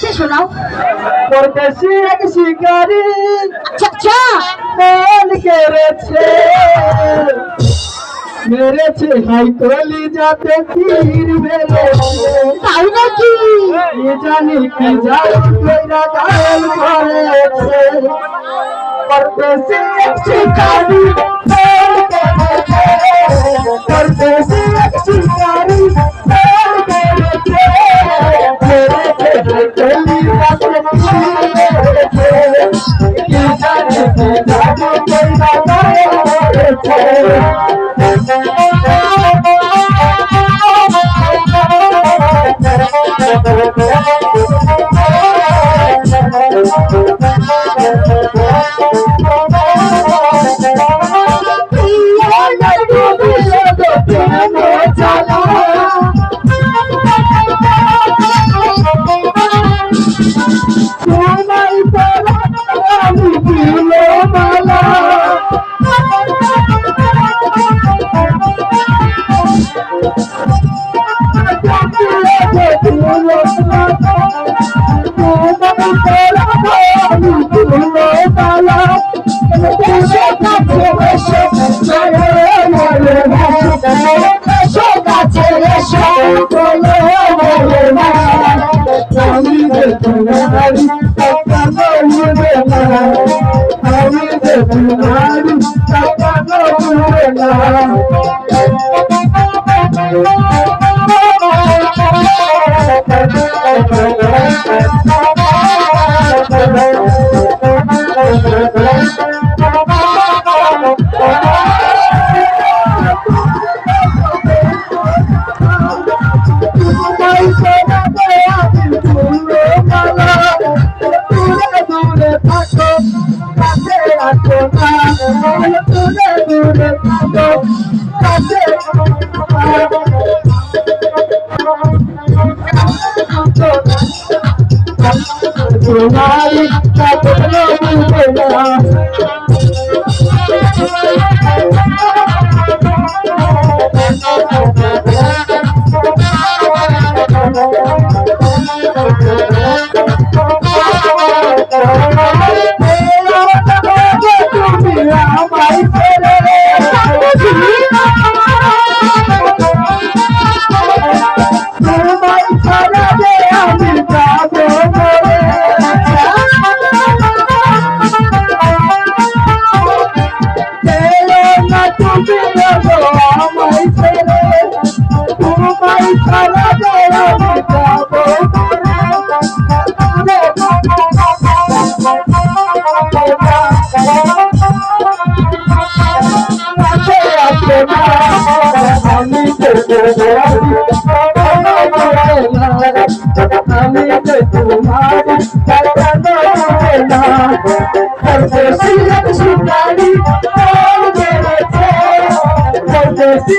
আছে শোনাও। परदेसी एक शिकारी আচ্ছা আচ্ছা फोन करेছে মেরেছে হাই কলি যাতে তীর মেরেছে তাই নাকি? কি জানি কি জানি কইরা গাল করেছে परदेसी एक शिकारी फोन करेছে परदेसी एक शिकारी फोन करेছে मेरेছে हाय कली যাতে তীर মেরেছে কি জানি কি জানি কইরা গাল করেছে परदेसी